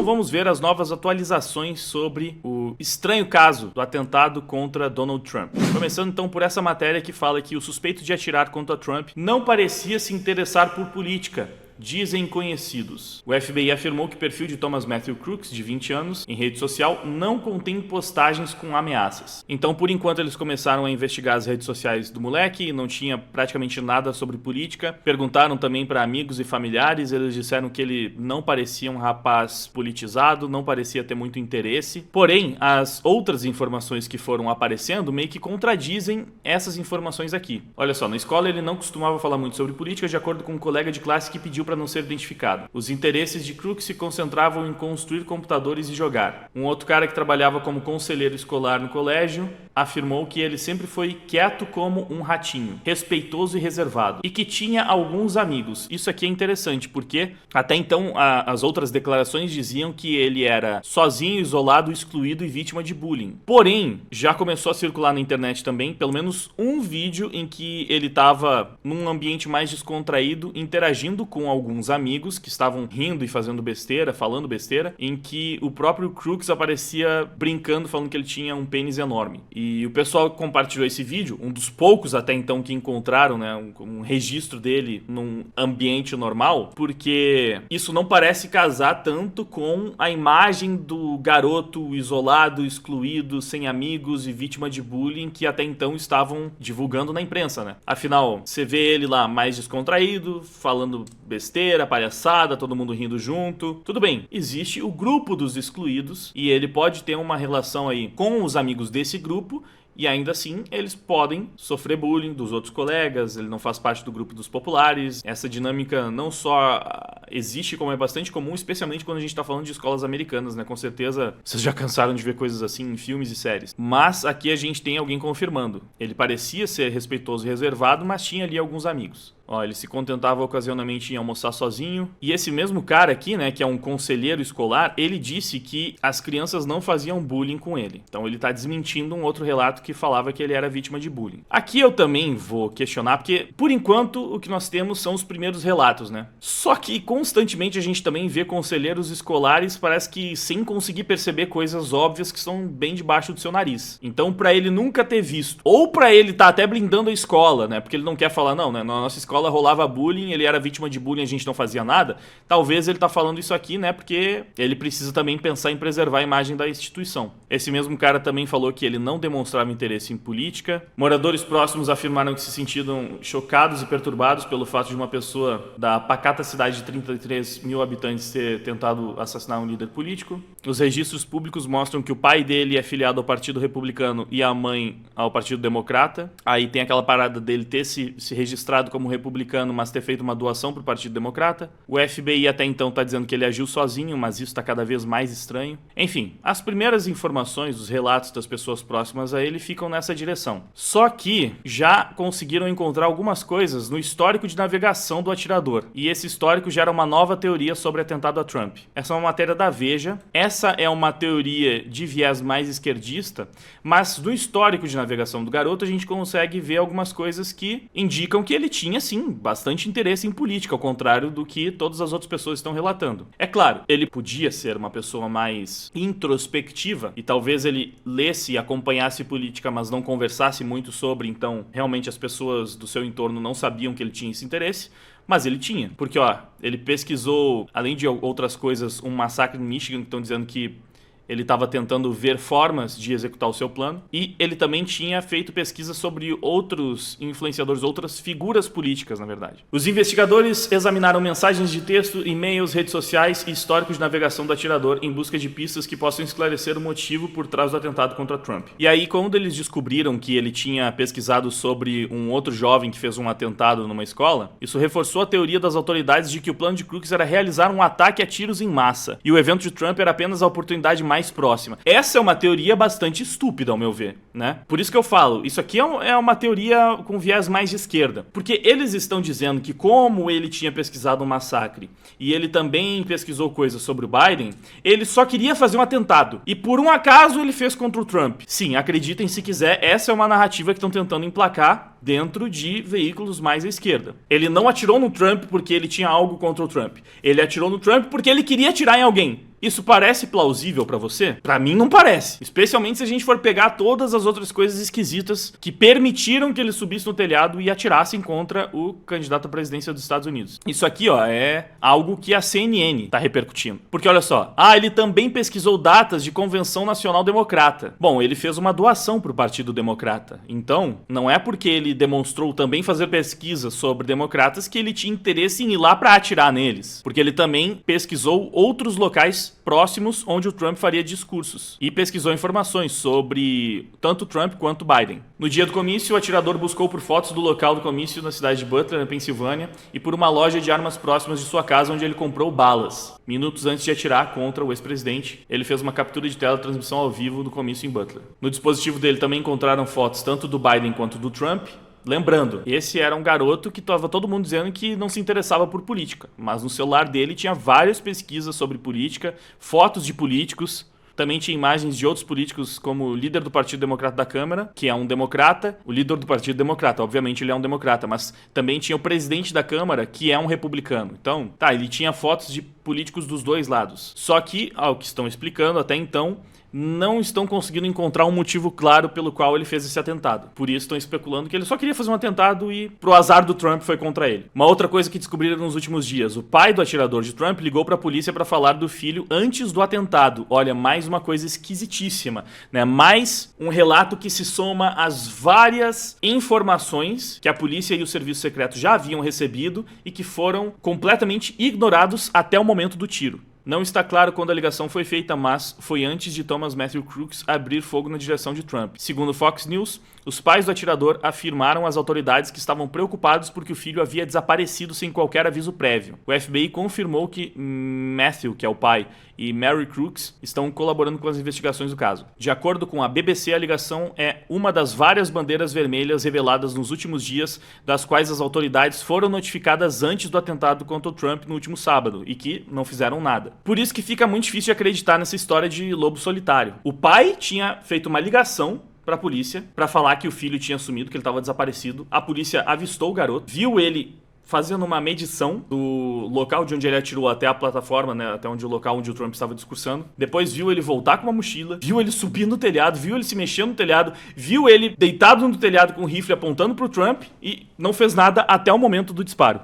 Então vamos ver as novas atualizações sobre o estranho caso do atentado contra Donald Trump. Começando então por essa matéria que fala que o suspeito de atirar contra Trump não parecia se interessar por política, dizem conhecidos. O FBI afirmou que o perfil de Thomas Matthew Crooks, de 20 anos, em rede social, não contém postagens com ameaças. Então, por enquanto, eles começaram a investigar as redes sociais do moleque, não tinha praticamente nada sobre política. Perguntaram também para amigos e familiares, eles disseram que ele não parecia um rapaz politizado, não parecia ter muito interesse. Porém, as outras informações que foram aparecendo meio que contradizem essas informações aqui. Olha só, na escola ele não costumava falar muito sobre política, de acordo com um colega de classe que pediu para não ser identificado. Os interesses de Crooks se concentravam em construir computadores e jogar. Um outro cara que trabalhava como conselheiro escolar no colégio afirmou que ele sempre foi quieto como um ratinho, respeitoso e reservado, e que tinha alguns amigos. Isso aqui é interessante, porque até então as outras declarações diziam que ele era sozinho, isolado, excluído e vítima de bullying. Porém, já começou a circular na internet também, pelo menos um vídeo em que ele estava num ambiente mais descontraído, interagindo com alguns amigos que estavam rindo e fazendo besteira, falando besteira, em que o próprio Crooks aparecia brincando, falando que ele tinha um pênis enorme. E o pessoal compartilhou esse vídeo, um dos poucos até então que encontraram, né, um registro dele num ambiente normal, porque isso não parece casar tanto com a imagem do garoto isolado, excluído, sem amigos e vítima de bullying que até então estavam divulgando na imprensa, né? Afinal, você vê ele lá mais descontraído, falando besteira, palhaçada, todo mundo rindo junto. Tudo bem, existe o grupo dos excluídos e ele pode ter uma relação aí com os amigos desse grupo e ainda assim eles podem sofrer bullying dos outros colegas, ele não faz parte do grupo dos populares. Essa dinâmica não só existe, como é bastante comum, especialmente quando a gente está falando de escolas americanas, né? Com certeza vocês já cansaram de ver coisas assim em filmes e séries. Mas aqui a gente tem alguém confirmando. Ele parecia ser respeitoso e reservado, mas tinha ali alguns amigos. Ó, ele se contentava ocasionalmente em almoçar sozinho. E esse mesmo cara aqui, né, que é um conselheiro escolar, ele disse que as crianças não faziam bullying com ele. Então ele tá desmentindo um outro relato que falava que ele era vítima de bullying. Aqui eu também vou questionar, porque por enquanto o que nós temos são os primeiros relatos, né? Só que constantemente a gente também vê conselheiros escolares, parece que sem conseguir perceber coisas óbvias que estão bem debaixo do seu nariz. Então pra ele nunca ter visto, ou pra ele tá até blindando a escola, né? Porque ele não quer falar, não, né? Na nossa escola rolava bullying, ele era vítima de bullying, a gente não fazia nada. Talvez ele tá falando isso aqui, né, porque ele precisa também pensar em preservar a imagem da instituição. Esse mesmo cara também falou que ele não demonstrava interesse em política. Moradores próximos afirmaram que se sentiram chocados e perturbados pelo fato de uma pessoa da pacata cidade de 33 mil habitantes ter tentado assassinar um líder político. Os registros públicos mostram que o pai dele é filiado ao Partido Republicano e a mãe ao Partido Democrata. Aí tem aquela parada dele ter se registrado como republicano, mas ter feito uma doação para o Partido Democrata. O FBI até então está dizendo que ele agiu sozinho, mas isso está cada vez mais estranho. Enfim, as primeiras informações, os relatos das pessoas próximas a ele ficam nessa direção. Só que já conseguiram encontrar algumas coisas no histórico de navegação do atirador. E esse histórico gera uma nova teoria sobre o atentado a Trump. Essa é uma matéria da Veja. Essa é uma teoria de viés mais esquerdista, mas no histórico de navegação do garoto a gente consegue ver algumas coisas que indicam que ele tinha sim bastante interesse em política, ao contrário do que todas as outras pessoas estão relatando. É claro, ele podia ser uma pessoa mais introspectiva e talvez ele lesse e acompanhasse política, mas não conversasse muito sobre, então realmente as pessoas do seu entorno não sabiam que ele tinha esse interesse. Mas ele tinha, porque ó, ele pesquisou, além de outras coisas, um massacre em Michigan, que estão dizendo que ele estava tentando ver formas de executar o seu plano. E ele também tinha feito pesquisa sobre outros influenciadores, outras figuras políticas, na verdade. Os investigadores examinaram mensagens de texto, e-mails, redes sociais e histórico de navegação do atirador em busca de pistas que possam esclarecer o motivo por trás do atentado contra Trump. E aí, quando eles descobriram que ele tinha pesquisado sobre um outro jovem que fez um atentado numa escola, isso reforçou a teoria das autoridades de que o plano de Crooks era realizar um ataque a tiros em massa. E o evento de Trump era apenas a oportunidade mais próxima. Essa é uma teoria bastante estúpida, ao meu ver, né? Por isso que eu falo, isso aqui é uma teoria com viés mais de esquerda. Porque eles estão dizendo que como ele tinha pesquisado um massacre e ele também pesquisou coisas sobre o Biden, ele só queria fazer um atentado. E por um acaso ele fez contra o Trump. Sim, acreditem se quiser, essa é uma narrativa que estão tentando emplacar dentro de veículos mais à esquerda. Ele não atirou no Trump porque ele tinha algo contra o Trump. Ele atirou no Trump porque ele queria atirar em alguém. Isso parece plausível pra você? Pra mim não parece. Especialmente se a gente for pegar todas as outras coisas esquisitas que permitiram que ele subisse no telhado e atirassem contra o candidato à presidência dos Estados Unidos. Isso aqui, ó, é algo que a CNN tá repercutindo. Porque olha só, ele também pesquisou datas de Convenção Nacional Democrata. Bom, ele fez uma doação pro Partido Democrata. Então, não é porque ele demonstrou também fazer pesquisas sobre democratas que ele tinha interesse em ir lá pra atirar neles. Porque ele também pesquisou outros locais próximos onde o Trump faria discursos e pesquisou informações sobre tanto Trump quanto Biden. No dia do comício, o atirador buscou por fotos do local do comício na cidade de Butler, na Pensilvânia, e por uma loja de armas próximas de sua casa onde ele comprou balas. Minutos antes de atirar contra o ex-presidente, ele fez uma captura de tela transmissão ao vivo do comício em Butler. No dispositivo dele também encontraram fotos tanto do Biden quanto do Trump. Lembrando, esse era um garoto que estava todo mundo dizendo que não se interessava por política, mas no celular dele tinha várias pesquisas sobre política, fotos de políticos, também tinha imagens de outros políticos como o líder do Partido Democrata da Câmara, que é um democrata, o líder do Partido Democrata, obviamente ele é um democrata, mas também tinha o presidente da Câmara, que é um republicano. Então, ele tinha fotos de políticos dos dois lados. Só que, ao que estão explicando até então, não estão conseguindo encontrar um motivo claro pelo qual ele fez esse atentado. Por isso estão especulando que ele só queria fazer um atentado e, pro azar do Trump, foi contra ele. Uma outra coisa que descobriram nos últimos dias: o pai do atirador de Trump ligou pra polícia pra falar do filho antes do atentado. Olha, mais uma coisa esquisitíssima, né? Mais um relato que se soma às várias informações que a polícia e o serviço secreto já haviam recebido e que foram completamente ignorados até o momento do tiro. Não está claro quando a ligação foi feita, mas foi antes de Thomas Matthew Crooks abrir fogo na direção de Trump. Segundo Fox News, os pais do atirador afirmaram às autoridades que estavam preocupados porque o filho havia desaparecido sem qualquer aviso prévio. O FBI confirmou que Matthew, que é o pai, e Mary Crooks estão colaborando com as investigações do caso. De acordo com a BBC, a ligação é uma das várias bandeiras vermelhas reveladas nos últimos dias, das quais as autoridades foram notificadas antes do atentado contra o Trump no último sábado e que não fizeram nada. Por isso que fica muito difícil de acreditar nessa história de lobo solitário. O pai tinha feito uma ligação pra polícia pra falar que o filho tinha sumido, que ele estava desaparecido. A polícia avistou o garoto, viu ele fazendo uma medição do local de onde ele atirou até a plataforma, né, até onde o local onde o Trump estava discursando. Depois viu ele voltar com uma mochila, viu ele subir no telhado, viu ele se mexendo no telhado, viu ele deitado no telhado com o rifle apontando pro Trump e não fez nada até o momento do disparo.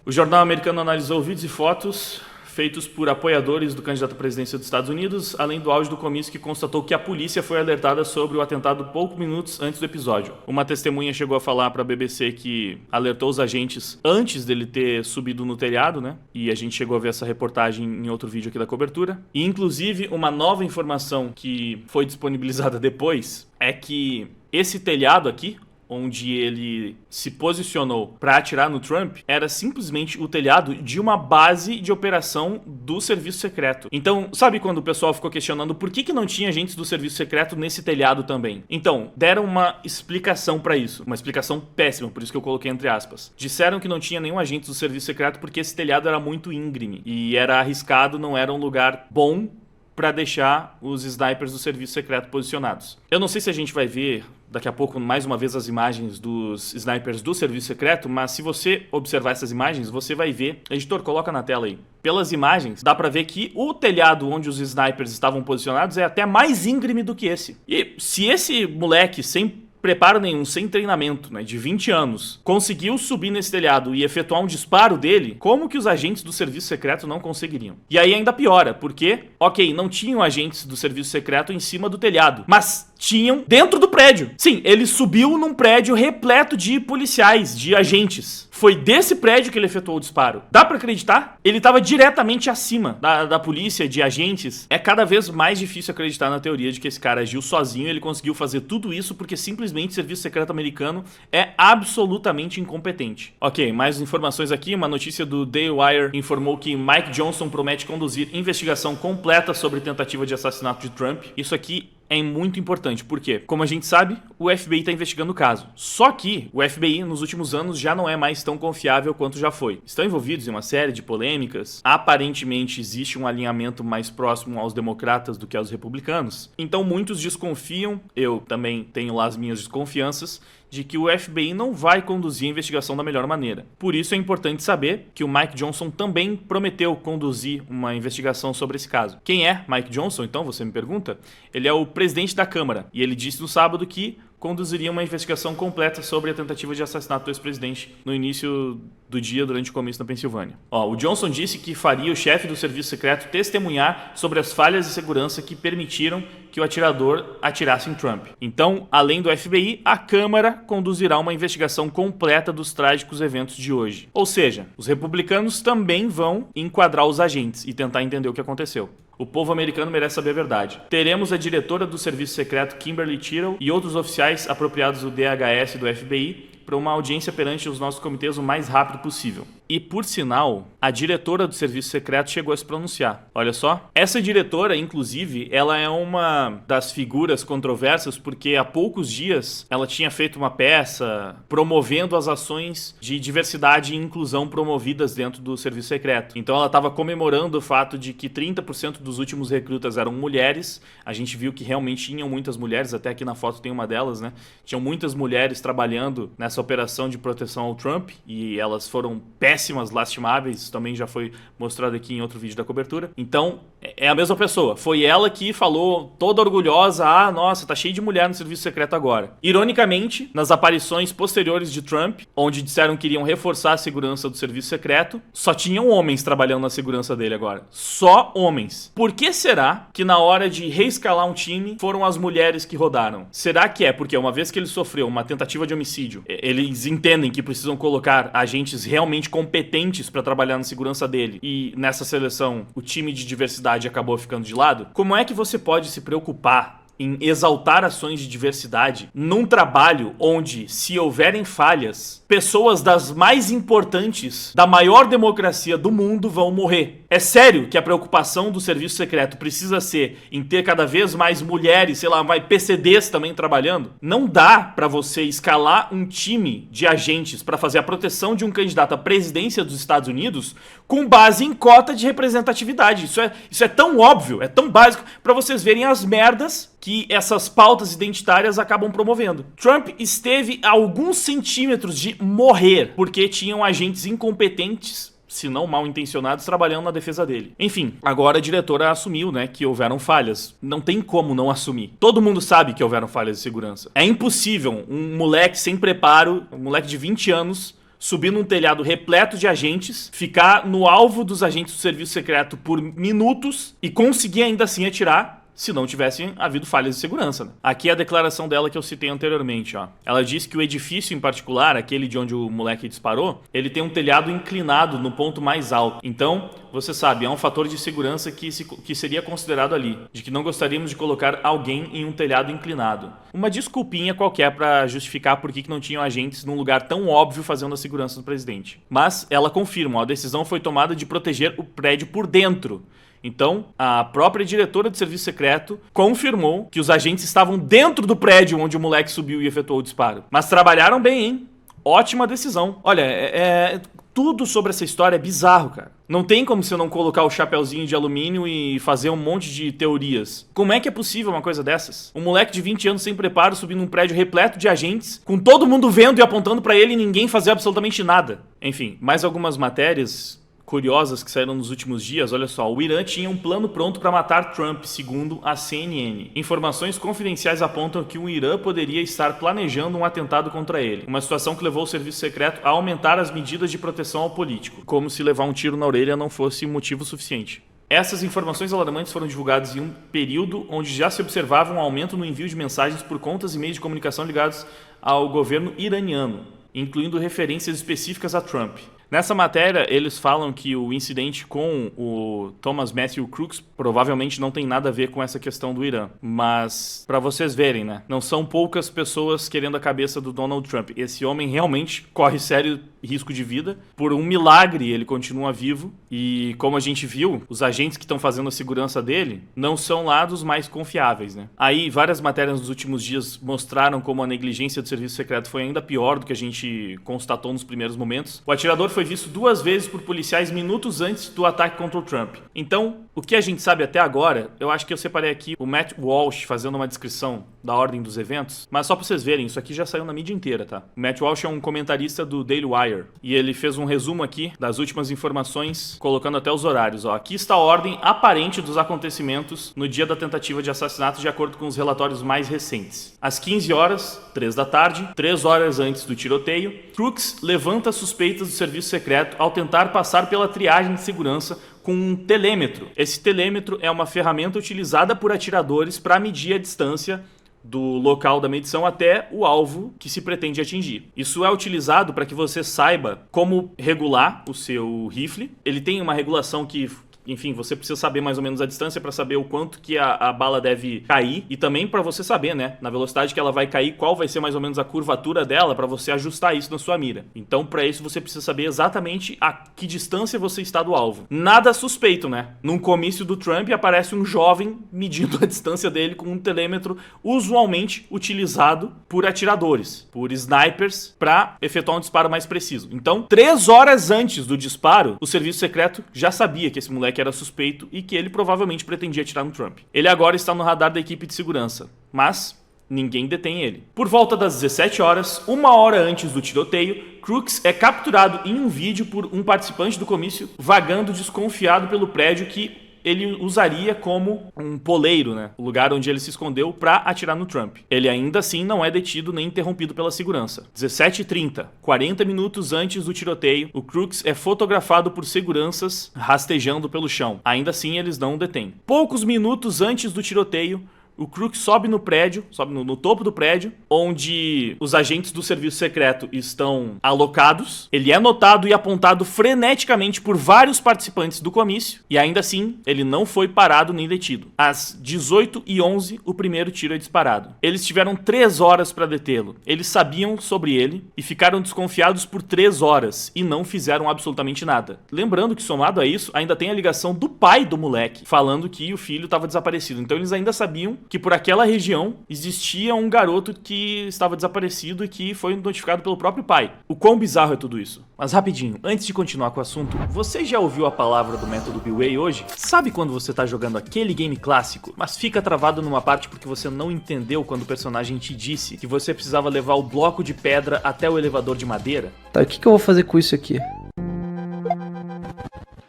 O jornal americano analisou vídeos e fotos feitos por apoiadores do candidato à presidência dos Estados Unidos, além do áudio do comício que constatou que a polícia foi alertada sobre o atentado poucos minutos antes do episódio. Uma testemunha chegou a falar para a BBC que alertou os agentes antes dele ter subido no telhado, né? E a gente chegou a ver essa reportagem em outro vídeo aqui da cobertura. E, inclusive, uma nova informação que foi disponibilizada depois é que esse telhado aqui, onde ele se posicionou para atirar no Trump, era simplesmente o telhado de uma base de operação do serviço secreto. Então, sabe quando o pessoal ficou questionando por que não tinha agentes do serviço secreto nesse telhado também? Então, deram uma explicação para isso, uma explicação péssima, por isso que eu coloquei entre aspas. Disseram que não tinha nenhum agente do serviço secreto porque esse telhado era muito íngreme e era arriscado, não era um lugar bom para deixar os snipers do serviço secreto posicionados. Eu não sei se a gente vai ver daqui a pouco mais uma vez as imagens dos snipers do serviço secreto, mas se você observar essas imagens, você vai ver... Editor, coloca na tela aí. Pelas imagens, dá pra ver que o telhado onde os snipers estavam posicionados é até mais íngreme do que esse. E se esse moleque sem preparo nenhum, sem treinamento, né, de 20 anos, conseguiu subir nesse telhado e efetuar um disparo dele, como que os agentes do serviço secreto não conseguiriam? E aí ainda piora, porque, ok, não tinham agentes do serviço secreto em cima do telhado, mas tinham dentro do prédio. Sim, ele subiu num prédio repleto de policiais, de agentes. Foi desse prédio que ele efetuou o disparo. Dá pra acreditar? Ele estava diretamente acima da polícia, de agentes. É cada vez mais difícil acreditar na teoria de que esse cara agiu sozinho e ele conseguiu fazer tudo isso porque simplesmente o serviço secreto americano é absolutamente incompetente. Ok, mais informações aqui. Uma notícia do Daily Wire informou que Mike Johnson promete conduzir investigação completa sobre tentativa de assassinato de Trump. Isso aqui é muito importante, porque, como a gente sabe, o FBI está investigando o caso. Só que o FBI, nos últimos anos, já não é mais tão confiável quanto já foi. Estão envolvidos em uma série de polêmicas. Aparentemente, existe um alinhamento mais próximo aos democratas do que aos republicanos. Então, muitos desconfiam, eu também tenho lá as minhas desconfianças, de que o FBI não vai conduzir a investigação da melhor maneira. Por isso é importante saber que o Mike Johnson também prometeu conduzir uma investigação sobre esse caso. Quem é Mike Johnson, então, você me pergunta? Ele é o presidente da Câmara e ele disse no sábado que conduziria uma investigação completa sobre a tentativa de assassinato do ex-presidente no início do dia durante o comício na Pensilvânia. O Johnson disse que faria o chefe do serviço secreto testemunhar sobre as falhas de segurança que permitiram que o atirador atirasse em Trump. Então, além do FBI, a Câmara conduzirá uma investigação completa dos trágicos eventos de hoje. Ou seja, os republicanos também vão enquadrar os agentes e tentar entender o que aconteceu. O povo americano merece saber a verdade. Teremos a diretora do Serviço Secreto, Kimberly Tittle, e outros oficiais apropriados do DHS e do FBI para uma audiência perante os nossos comitês o mais rápido possível. E, por sinal, a diretora do Serviço Secreto chegou a se pronunciar. Olha só. Essa diretora, inclusive, ela é uma das figuras controversas porque há poucos dias ela tinha feito uma peça promovendo as ações de diversidade e inclusão promovidas dentro do Serviço Secreto. Então ela estava comemorando o fato de que 30% dos últimos recrutas eram mulheres. A gente viu que realmente tinham muitas mulheres, até aqui na foto tem uma delas, né? Tinham muitas mulheres trabalhando nessa operação de proteção ao Trump e elas foram péssimas, lastimáveis, isso também já foi mostrado aqui em outro vídeo da cobertura. Então, é a mesma pessoa. Foi ela que falou toda orgulhosa, nossa, tá cheio de mulher no serviço secreto agora. Ironicamente, nas aparições posteriores de Trump, onde disseram que iriam reforçar a segurança do serviço secreto, só tinham homens trabalhando na segurança dele agora. Só homens. Por que será que na hora de reescalar um time, foram as mulheres que rodaram? Será que é porque uma vez que ele sofreu uma tentativa de homicídio, eles entendem que precisam colocar agentes realmente competentes para trabalhar na segurança dele e nessa seleção o time de diversidade acabou ficando de lado? Como é que você pode se preocupar em exaltar ações de diversidade num trabalho onde, se houverem falhas, pessoas das mais importantes da maior democracia do mundo vão morrer? É sério que a preocupação do serviço secreto precisa ser em ter cada vez mais mulheres, sei lá, PCDs também trabalhando? Não dá pra você escalar um time de agentes pra fazer a proteção de um candidato à presidência dos Estados Unidos com base em cota de representatividade. Isso é tão óbvio, é tão básico pra vocês verem as merdas que essas pautas identitárias acabam promovendo. Trump esteve a alguns centímetros de morrer porque tinham agentes incompetentes, se não mal intencionados, trabalhando na defesa dele. Enfim, agora a diretora assumiu, né, que houveram falhas. Não tem como não assumir. Todo mundo sabe que houveram falhas de segurança. É impossível um moleque sem preparo, um moleque de 20 anos, subir num telhado repleto de agentes, ficar no alvo dos agentes do serviço secreto por minutos e conseguir ainda assim atirar se não tivessem havido falhas de segurança, né? Aqui é a declaração dela que eu citei anteriormente, ó. Ela disse que o edifício em particular, aquele de onde o moleque disparou, ele tem um telhado inclinado no ponto mais alto. Então, você sabe, é um fator de segurança que seria considerado ali, de que não gostaríamos de colocar alguém em um telhado inclinado. Uma desculpinha qualquer para justificar por que não tinham agentes num lugar tão óbvio fazendo a segurança do presidente. Mas ela confirma, ó, a decisão foi tomada de proteger o prédio por dentro. Então, a própria diretora do serviço secreto confirmou que os agentes estavam dentro do prédio onde o moleque subiu e efetuou o disparo. Mas trabalharam bem, hein? Ótima decisão. Olha, tudo sobre essa história é bizarro, cara. Não tem como você não colocar o chapeuzinho de alumínio e fazer um monte de teorias. Como é que é possível uma coisa dessas? Um moleque de 20 anos sem preparo subindo um prédio repleto de agentes, com todo mundo vendo e apontando pra ele e ninguém fazer absolutamente nada. Enfim, mais algumas matérias curiosas que saíram nos últimos dias. Olha só, o Irã tinha um plano pronto para matar Trump, segundo a CNN. Informações confidenciais apontam que o Irã poderia estar planejando um atentado contra ele, uma situação que levou o serviço secreto a aumentar as medidas de proteção ao político, como se levar um tiro na orelha não fosse motivo suficiente. Essas informações alarmantes foram divulgadas em um período onde já se observava um aumento no envio de mensagens por contas e meios de comunicação ligados ao governo iraniano, incluindo referências específicas a Trump. Nessa matéria, eles falam que o incidente com o Thomas Matthew Crooks provavelmente não tem nada a ver com essa questão do Irã. Mas, para vocês verem, né? Não são poucas pessoas querendo a cabeça do Donald Trump. Esse homem realmente corre sério risco de vida. Por um milagre, ele continua vivo. E, como a gente viu, os agentes que estão fazendo a segurança dele não são lá dos mais confiáveis, né? Aí, várias matérias nos últimos dias mostraram como a negligência do serviço secreto foi ainda pior do que a gente constatou nos primeiros momentos. O atirador foi visto 2 vezes por policiais minutos antes do ataque contra o Trump. Então, O que a gente sabe até agora, eu acho que eu separei aqui o Matt Walsh fazendo uma descrição da ordem dos eventos, mas só pra vocês verem, isso aqui já saiu na mídia inteira, tá? O Matt Walsh é um comentarista do Daily Wire e ele fez um resumo aqui das últimas informações, colocando até os horários. Ó, aqui está a ordem aparente dos acontecimentos no dia da tentativa de assassinato, de acordo com os relatórios mais recentes. Às 15 horas, 3 da tarde, 3 horas antes do tiroteio, Crooks levanta suspeitas do serviço secreto ao tentar passar pela triagem de segurança com um telêmetro. Esse telêmetro é uma ferramenta utilizada por atiradores para medir a distância do local da medição até o alvo que se pretende atingir. Isso é utilizado para que você saiba como regular o seu rifle. Ele tem uma regulação que, enfim, você precisa saber mais ou menos a distância para saber o quanto que a bala deve cair e também para você saber, né, na velocidade que ela vai cair, qual vai ser mais ou menos a curvatura dela para você ajustar isso na sua mira. Então, para isso você precisa saber exatamente a que distância você está do alvo. Nada suspeito, né? Num comício do Trump aparece um jovem medindo a distância dele com um telêmetro usualmente utilizado por atiradores, por snipers, para efetuar um disparo mais preciso. Então, 3 horas antes do disparo, o serviço secreto já sabia que esse moleque que era suspeito e que ele provavelmente pretendia atirar no Trump. Ele agora está no radar da equipe de segurança, mas ninguém detém ele. Por volta das 17 horas, 1 hora antes do tiroteio, Crooks é capturado em um vídeo por um participante do comício vagando desconfiado pelo prédio que ele usaria como um poleiro, né? O lugar onde ele se escondeu para atirar no Trump. Ele ainda assim não é detido nem interrompido pela segurança. 17h30, 40 minutos antes do tiroteio, o Crooks é fotografado por seguranças rastejando pelo chão. Ainda assim, eles não o detêm. Poucos minutos antes do tiroteio, o Crooks sobe no prédio, sobe no topo do prédio, onde os agentes do serviço secreto estão alocados. Ele é notado e apontado freneticamente por vários participantes do comício, e ainda assim, ele não foi parado nem detido. Às 18h11, o primeiro tiro é disparado. Eles tiveram 3 horas para detê-lo. Eles sabiam sobre ele e ficaram desconfiados por 3 horas e não fizeram absolutamente nada. Lembrando que, somado a isso, ainda tem a ligação do pai do moleque, falando que o filho estava desaparecido. Então eles ainda sabiam que por aquela região existia um garoto que estava desaparecido e que foi notificado pelo próprio pai. O quão bizarro é tudo isso? Mas rapidinho, antes de continuar com o assunto, você já ouviu a palavra do método B-Way hoje? Sabe quando você tá jogando aquele game clássico, mas fica travado numa parte porque você não entendeu quando o personagem te disse que você precisava levar o bloco de pedra até o elevador de madeira? Tá, o que eu vou fazer com isso aqui?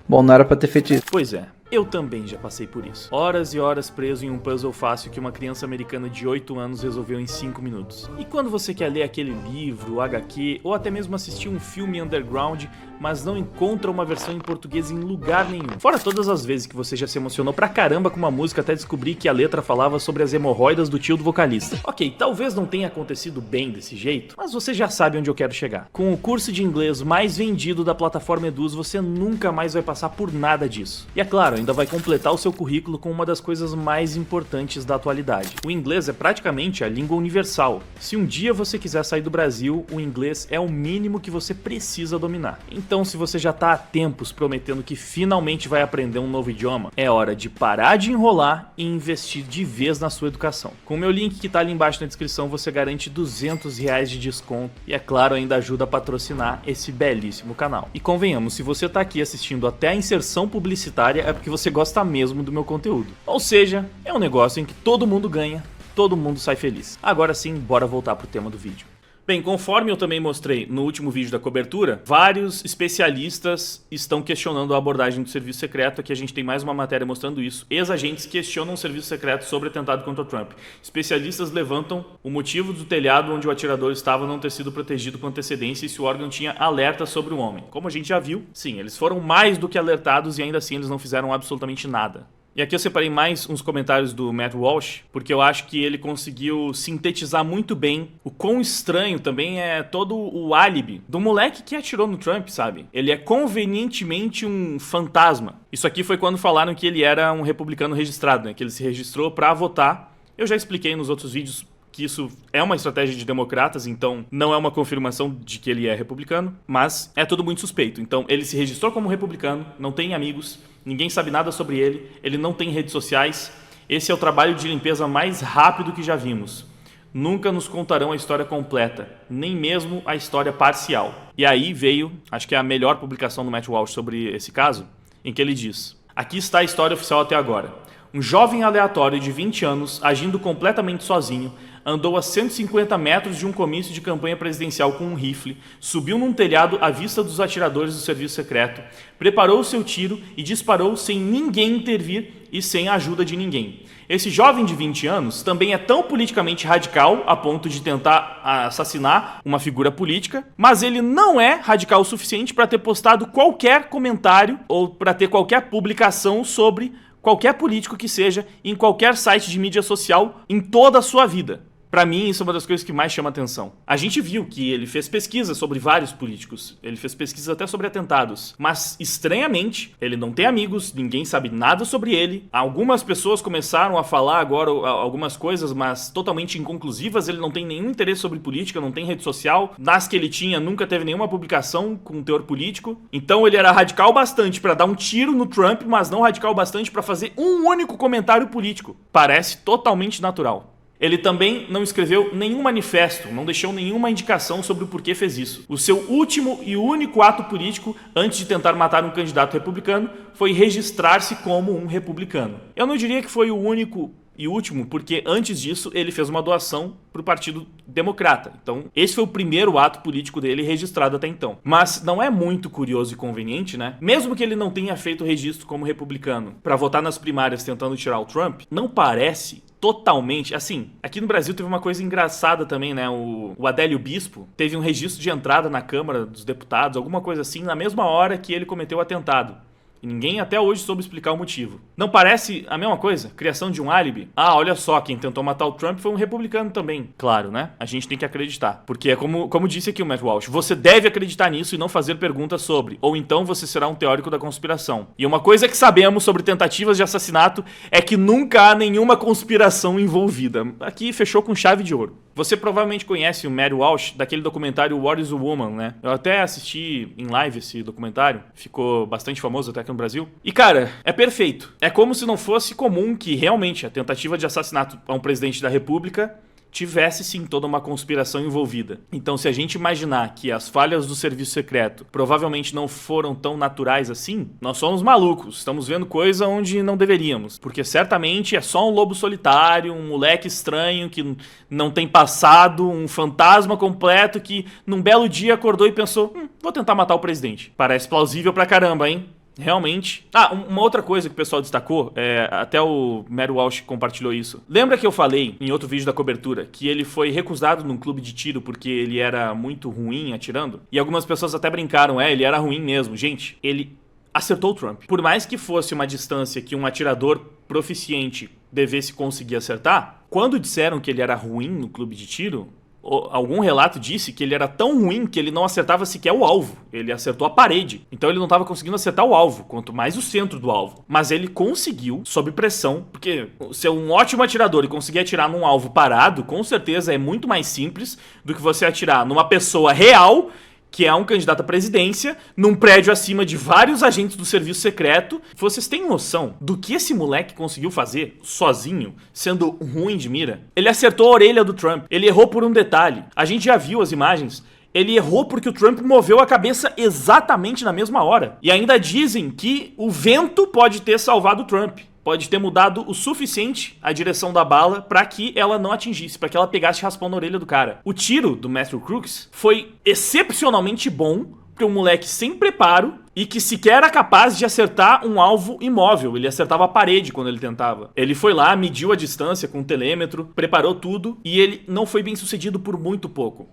Bom, não era pra ter feito isso. Pois é. Eu também já passei por isso. Horas e horas preso em um puzzle fácil que uma criança americana de 8 anos resolveu em 5 minutos. E quando você quer ler aquele livro, HQ, ou até mesmo assistir um filme underground, mas não encontra uma versão em português em lugar nenhum. Fora todas as vezes que você já se emocionou pra caramba com uma música até descobrir que a letra falava sobre as hemorroidas do tio do vocalista. Ok, talvez não tenha acontecido bem desse jeito, mas você já sabe onde eu quero chegar. Com o curso de inglês mais vendido da plataforma Eduz, você nunca mais vai passar por nada disso. E é claro, ainda vai completar o seu currículo com uma das coisas mais importantes da atualidade. O inglês é praticamente a língua universal. Se um dia você quiser sair do Brasil, o inglês é o mínimo que você precisa dominar. Então, se você já tá há tempos prometendo que finalmente vai aprender um novo idioma, é hora de parar de enrolar e investir de vez na sua educação. Com o meu link que tá ali embaixo na descrição, você garante R$200 de desconto e, é claro, ainda ajuda a patrocinar esse belíssimo canal. E convenhamos, se você tá aqui assistindo até a inserção publicitária, é porque você gosta mesmo do meu conteúdo. Ou seja, é um negócio em que todo mundo ganha, todo mundo sai feliz. Agora sim, bora voltar pro tema do vídeo. Bem, conforme eu também mostrei no último vídeo da cobertura, vários especialistas estão questionando a abordagem do serviço secreto. Aqui a gente tem mais uma matéria mostrando isso. Ex-agentes questionam o serviço secreto sobre atentado contra Trump. Especialistas levantam o motivo do telhado onde o atirador estava não ter sido protegido com antecedência e se o órgão tinha alerta sobre o homem. Como a gente já viu, sim, eles foram mais do que alertados e ainda assim eles não fizeram absolutamente nada. E aqui eu separei mais uns comentários do Matt Walsh, porque eu acho que ele conseguiu sintetizar muito bem o quão estranho também é todo o álibi do moleque que atirou no Trump, sabe? Ele é convenientemente um fantasma. Isso aqui foi quando falaram que ele era um republicano registrado, né? Que ele se registrou pra votar. Eu já expliquei nos outros vídeos que isso é uma estratégia de democratas, então não é uma confirmação de que ele é republicano, mas é tudo muito suspeito. Então ele se registrou como republicano, não tem amigos, ninguém sabe nada sobre ele não tem redes sociais. Esse é o trabalho de limpeza mais rápido que já vimos. Nunca nos contarão a história completa, nem mesmo a história parcial. E aí veio, acho que é a melhor publicação do Matt Walsh sobre esse caso, em que ele diz: Aqui está a história oficial até agora. Um jovem aleatório de 20 anos, agindo completamente sozinho, andou a 150 metros de um comício de campanha presidencial com um rifle, subiu num telhado à vista dos atiradores do serviço secreto, preparou o seu tiro e disparou sem ninguém intervir e sem a ajuda de ninguém. Esse jovem de 20 anos também é tão politicamente radical a ponto de tentar assassinar uma figura política, mas ele não é radical o suficiente para ter postado qualquer comentário ou para ter qualquer publicação sobre qualquer político que seja em qualquer site de mídia social em toda a sua vida. Pra mim, isso é uma das coisas que mais chama atenção. A gente viu que ele fez pesquisa sobre vários políticos. Ele fez pesquisa até sobre atentados. Mas, estranhamente, ele não tem amigos, ninguém sabe nada sobre ele. Algumas pessoas começaram a falar agora algumas coisas, mas totalmente inconclusivas. Ele não tem nenhum interesse sobre política, não tem rede social. Nas que ele tinha, nunca teve nenhuma publicação com teor político. Então, ele era radical bastante pra dar um tiro no Trump, mas não radical bastante pra fazer um único comentário político. Parece totalmente natural. Ele também não escreveu nenhum manifesto, não deixou nenhuma indicação sobre o porquê fez isso. O seu último e único ato político, antes de tentar matar um candidato republicano, foi registrar-se como um republicano. Eu não diria que foi o único e último, porque antes disso ele fez uma doação para o Partido Democrata. Então, esse foi o primeiro ato político dele registrado até então. Mas não é muito curioso e conveniente, né? Mesmo que ele não tenha feito registro como republicano para votar nas primárias tentando tirar o Trump, não parece totalmente, assim, aqui no Brasil teve uma coisa engraçada também, né, o Adélio Bispo teve um registro de entrada na Câmara dos Deputados, alguma coisa assim, na mesma hora que ele cometeu o atentado. E ninguém até hoje soube explicar o motivo. Não parece a mesma coisa? Criação de um álibi? Ah, olha só, quem tentou matar o Trump foi um republicano também. Claro, né? A gente tem que acreditar. Porque é como disse aqui o Matt Walsh, você deve acreditar nisso e não fazer perguntas sobre. Ou então você será um teórico da conspiração. E uma coisa que sabemos sobre tentativas de assassinato é que nunca há nenhuma conspiração envolvida. Aqui fechou com chave de ouro. Você provavelmente conhece o Matt Walsh daquele documentário What is a Woman, né? Eu até assisti em live esse documentário. Ficou bastante famoso até aqui no Brasil. E, cara, é perfeito. É como se não fosse comum que realmente a tentativa de assassinato a um presidente da República tivesse sim toda uma conspiração envolvida. Então, se a gente imaginar que as falhas do serviço secreto provavelmente não foram tão naturais assim, nós somos malucos, estamos vendo coisa onde não deveríamos. Porque certamente é só um lobo solitário, um moleque estranho que não tem passado, um fantasma completo que num belo dia acordou e pensou, vou tentar matar o presidente. Parece plausível pra caramba, hein? Realmente. Uma outra coisa que o pessoal destacou, até o Matt Walsh compartilhou isso. Lembra que eu falei em outro vídeo da cobertura que ele foi recusado num clube de tiro porque ele era muito ruim atirando? E algumas pessoas até brincaram, ele era ruim mesmo. Gente, ele acertou o Trump. Por mais que fosse uma distância que um atirador proficiente devesse conseguir acertar, quando disseram que ele era ruim no clube de tiro, algum relato disse que ele era tão ruim que ele não acertava sequer o alvo. Ele acertou a parede. Então ele não estava conseguindo acertar o alvo, quanto mais o centro do alvo. Mas ele conseguiu, sob pressão, porque ser um ótimo atirador e conseguir atirar num alvo parado, com certeza é muito mais simples do que você atirar numa pessoa real, que é um candidato à presidência, num prédio acima de vários agentes do serviço secreto. Vocês têm noção do que esse moleque conseguiu fazer sozinho, sendo ruim de mira? Ele acertou a orelha do Trump, ele errou por um detalhe. A gente já viu as imagens. Ele errou porque o Trump moveu a cabeça exatamente na mesma hora. E ainda dizem que o vento pode ter salvado o Trump. Pode ter mudado o suficiente a direção da bala para que ela não atingisse, para que ela pegasse raspão na orelha do cara. O tiro do Matthew Crooks foi excepcionalmente bom para um moleque sem preparo e que sequer era capaz de acertar um alvo imóvel. Ele acertava a parede quando ele tentava. Ele foi lá, mediu a distância com o telêmetro, preparou tudo e ele não foi bem sucedido por muito pouco.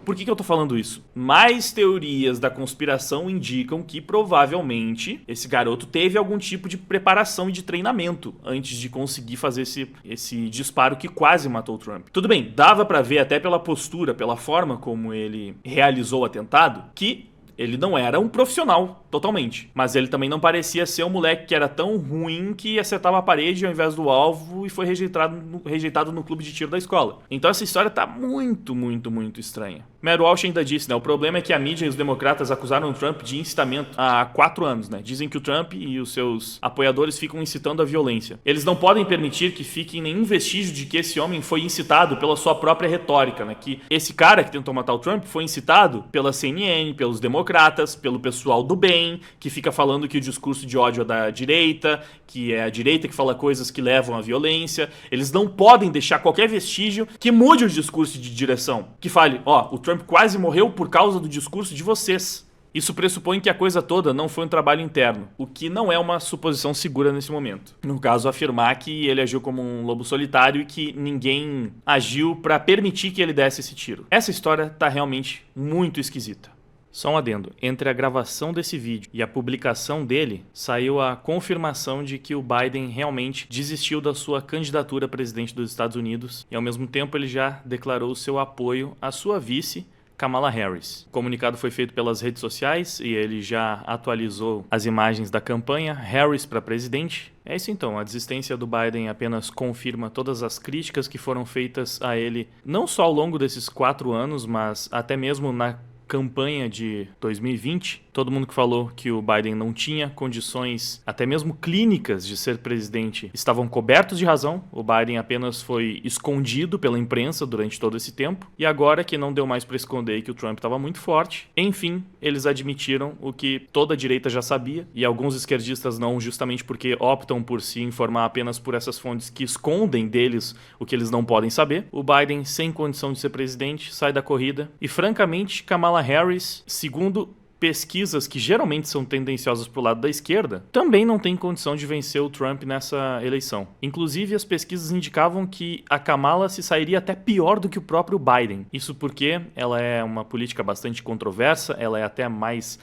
Por que eu tô falando isso? Mais teorias da conspiração indicam que provavelmente esse garoto teve algum tipo de preparação e de treinamento antes de conseguir fazer esse disparo que quase matou o Trump. Tudo bem, dava pra ver até pela postura, pela forma como ele realizou o atentado, que ele não era um profissional, totalmente. Mas ele também não parecia ser um moleque que era tão ruim que acertava a parede ao invés do alvo e foi rejeitado no clube de tiro da escola. Então essa história tá muito, muito, muito estranha. Matt Walsh ainda disse, né? O problema é que a mídia e os democratas acusaram o Trump de incitamento há 4 anos, né? Dizem que o Trump e os seus apoiadores ficam incitando a violência. Eles não podem permitir que fique nenhum vestígio de que esse homem foi incitado pela sua própria retórica, né? Que esse cara que tentou matar o Trump foi incitado pela CNN, pelos democratas, democratas, pelo pessoal do bem, que fica falando que o discurso de ódio é da direita, que é a direita que fala coisas que levam à violência. Eles não podem deixar qualquer vestígio que mude o discurso de direção. Que fale, ó, o Trump quase morreu por causa do discurso de vocês. Isso pressupõe que a coisa toda não foi um trabalho interno, o que não é uma suposição segura nesse momento. No caso, afirmar que ele agiu como um lobo solitário e que ninguém agiu para permitir que ele desse esse tiro. Essa história tá realmente muito esquisita. Só um adendo, entre a gravação desse vídeo e a publicação dele, saiu a confirmação de que o Biden realmente desistiu da sua candidatura a presidente dos Estados Unidos e ao mesmo tempo ele já declarou seu apoio à sua vice, Kamala Harris. O comunicado foi feito pelas redes sociais e ele já atualizou as imagens da campanha Harris para presidente. É isso então, a desistência do Biden apenas confirma todas as críticas que foram feitas a ele, não só ao longo desses 4 anos, mas até mesmo na campanha de 2020, todo mundo que falou que o Biden não tinha condições, até mesmo clínicas, de ser presidente, estavam cobertos de razão. O Biden apenas foi escondido pela imprensa durante todo esse tempo. E agora que não deu mais para esconder que o Trump estava muito forte, enfim, eles admitiram o que toda a direita já sabia, e alguns esquerdistas não, justamente porque optam por se informar apenas por essas fontes que escondem deles o que eles não podem saber. O Biden, sem condição de ser presidente, sai da corrida. E francamente, Kamala Harris, segundo pesquisas que geralmente são tendenciosas para o lado da esquerda, também não tem condição de vencer o Trump nessa eleição. Inclusive, as pesquisas indicavam que a Kamala se sairia até pior do que o próprio Biden. Isso porque ela é uma política bastante controversa, ela é até mais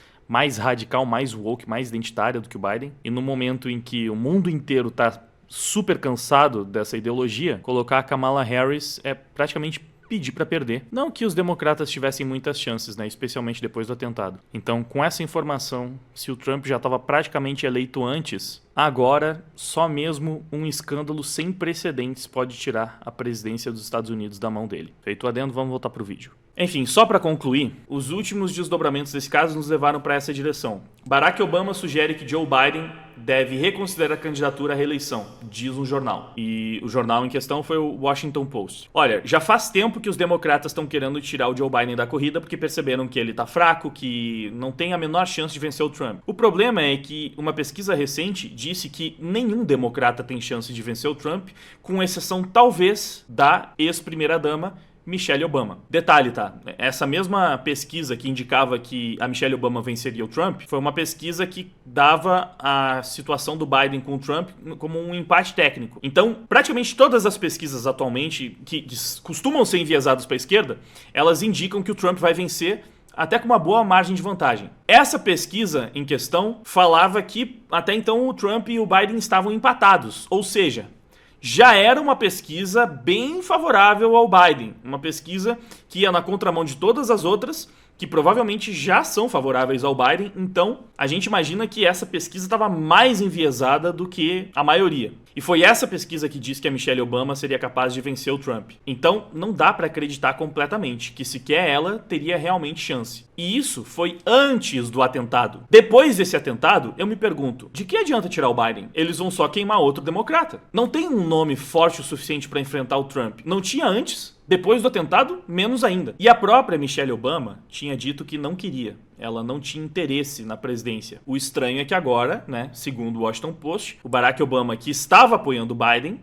radical, mais woke, mais identitária do que o Biden. E no momento em que o mundo inteiro está super cansado dessa ideologia, colocar a Kamala Harris é praticamente pedir para perder. Não que os democratas tivessem muitas chances, né? Especialmente depois do atentado. Então, com essa informação, se o Trump já estava praticamente eleito antes, agora só mesmo um escândalo sem precedentes pode tirar a presidência dos Estados Unidos da mão dele. Feito o adendo, vamos voltar pro vídeo. Enfim, só para concluir, os últimos desdobramentos desse caso nos levaram para essa direção. Barack Obama sugere que Joe Biden deve reconsiderar a candidatura à reeleição, diz um jornal. E o jornal em questão foi o Washington Post. Olha, já faz tempo que os democratas estão querendo tirar o Joe Biden da corrida porque perceberam que ele tá fraco, que não tem a menor chance de vencer o Trump. O problema é que uma pesquisa recente disse que nenhum democrata tem chance de vencer o Trump, com exceção talvez da ex-primeira-dama Michelle Obama. Detalhe, tá? Essa mesma pesquisa que indicava que a Michelle Obama venceria o Trump foi uma pesquisa que dava a situação do Biden com o Trump como um empate técnico. Então, praticamente todas as pesquisas atualmente que costumam ser enviesadas para a esquerda, elas indicam que o Trump vai vencer até com uma boa margem de vantagem. Essa pesquisa em questão falava que até então o Trump e o Biden estavam empatados, ou seja, já era uma pesquisa bem favorável ao Biden, uma pesquisa que ia na contramão de todas as outras, que provavelmente já são favoráveis ao Biden, então a gente imagina que essa pesquisa estava mais enviesada do que a maioria. E foi essa pesquisa que diz que a Michelle Obama seria capaz de vencer o Trump. Então não dá para acreditar completamente que sequer ela teria realmente chance. E isso foi antes do atentado. Depois desse atentado, eu me pergunto, de que adianta tirar o Biden? Eles vão só queimar outro democrata. Não tem um nome forte o suficiente para enfrentar o Trump. Não tinha antes. Depois do atentado, menos ainda. E a própria Michelle Obama tinha dito que não queria. Ela não tinha interesse na presidência. O estranho é que agora, né, segundo o Washington Post, o Barack Obama, que estava apoiando o Biden,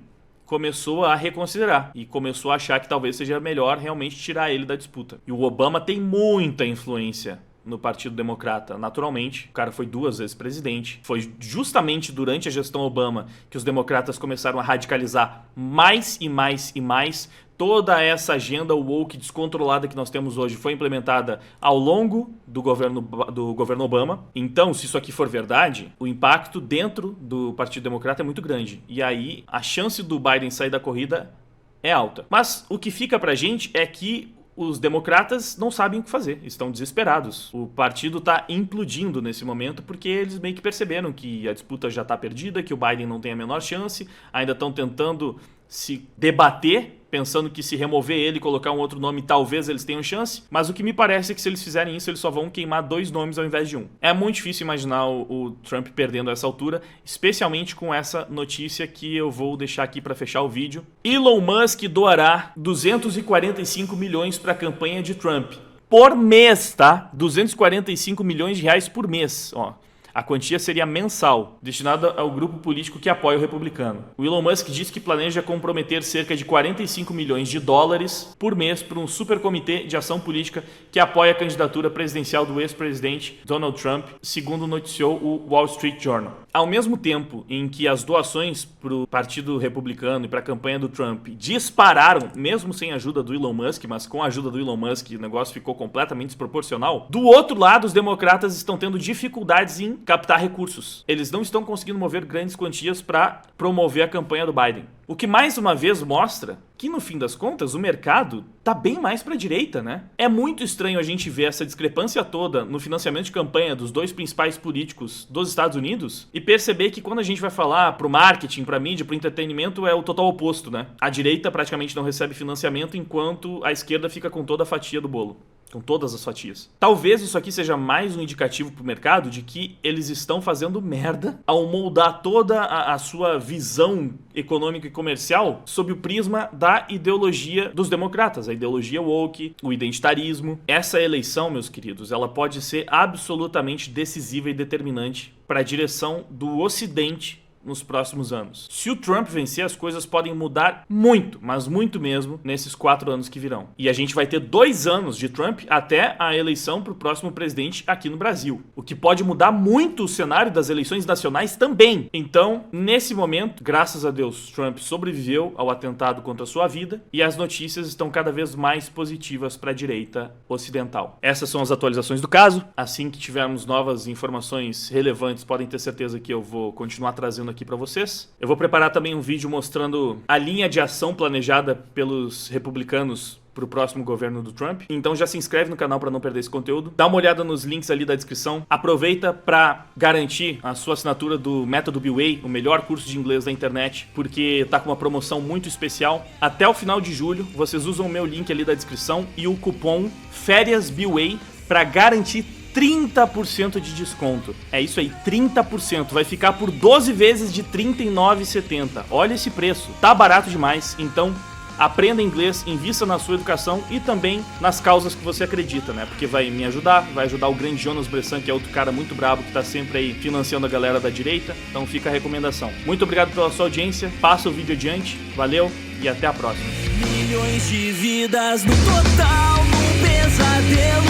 começou a reconsiderar e começou a achar que talvez seja melhor realmente tirar ele da disputa. E o Obama tem muita influência no Partido Democrata, naturalmente. O cara foi 2 vezes presidente. Foi justamente durante a gestão Obama que os democratas começaram a radicalizar mais e mais e mais. Toda essa agenda woke descontrolada que nós temos hoje foi implementada ao longo do governo Obama. Então, se isso aqui for verdade, o impacto dentro do Partido Democrata é muito grande. E aí, a chance do Biden sair da corrida é alta. Mas o que fica pra gente é que os democratas não sabem o que fazer, estão desesperados. O partido está implodindo nesse momento porque eles meio que perceberam que a disputa já está perdida, que o Biden não tem a menor chance, ainda estão tentando se debater, pensando que se remover ele e colocar um outro nome, talvez eles tenham chance, mas o que me parece é que se eles fizerem isso, eles só vão queimar 2 nomes ao invés de 1. É muito difícil imaginar o Trump perdendo a essa altura, especialmente com essa notícia que eu vou deixar aqui para fechar o vídeo. Elon Musk doará 245 milhões para a campanha de Trump. por mês, tá? 245 milhões de reais por mês, ó. A quantia seria mensal, destinada ao grupo político que apoia o republicano. O Elon Musk disse que planeja comprometer cerca de 45 milhões de dólares por mês para um supercomitê de ação política que apoia a candidatura presidencial do ex-presidente Donald Trump, segundo noticiou o Wall Street Journal. Ao mesmo tempo em que as doações para o Partido Republicano e para a campanha do Trump dispararam, mesmo sem a ajuda do Elon Musk, mas com a ajuda do Elon Musk o negócio ficou completamente desproporcional, do outro lado os democratas estão tendo dificuldades em captar recursos. Eles não estão conseguindo mover grandes quantias para promover a campanha do Biden. O que mais uma vez mostra que, no fim das contas, o mercado tá bem mais para a direita, né? É muito estranho a gente ver essa discrepância toda no financiamento de campanha dos dois principais políticos dos Estados Unidos e perceber que quando a gente vai falar pro marketing, pra mídia, pro entretenimento, é o total oposto, né? A direita praticamente não recebe financiamento enquanto a esquerda fica com toda a fatia do bolo. Com todas as fatias. Talvez isso aqui seja mais um indicativo pro mercado de que eles estão fazendo merda ao moldar toda a sua visão econômica e comercial sob o prisma da ideologia dos democratas, a ideologia woke, o identitarismo. Essa eleição, meus queridos, ela pode ser absolutamente decisiva e determinante para a direção do Ocidente nos próximos anos. Se o Trump vencer, as coisas podem mudar muito, mas muito mesmo, nesses 4 anos que virão. E a gente vai ter 2 anos de Trump até a eleição para o próximo presidente aqui no Brasil. O que pode mudar muito o cenário das eleições nacionais também. Então, nesse momento, graças a Deus, Trump sobreviveu ao atentado contra a sua vida e as notícias estão cada vez mais positivas para a direita ocidental. Essas são as atualizações do caso. Assim que tivermos novas informações relevantes, podem ter certeza que eu vou continuar trazendo aqui para vocês. Eu vou preparar também um vídeo mostrando a linha de ação planejada pelos republicanos para o próximo governo do Trump. Então já se inscreve no canal para não perder esse conteúdo. Dá uma olhada nos links ali da descrição. Aproveita para garantir a sua assinatura do Método BWay, o melhor curso de inglês da internet, porque tá com uma promoção muito especial. Até o final de julho, vocês usam o meu link ali da descrição e o cupom FÉRIASBWay para garantir 30% de desconto. É isso aí, 30%. Vai ficar por 12 vezes de R$ 39,70. Olha esse preço. Tá barato demais. Então, aprenda inglês, invista na sua educação e também nas causas que você acredita, né? Porque vai me ajudar, vai ajudar o grande Jonas Bressan, que é outro cara muito brabo que tá sempre aí financiando a galera da direita. Então fica a recomendação. Muito obrigado pela sua audiência. Passa o vídeo adiante. Valeu e até a próxima. Milhões de vidas no total, num pesadelo.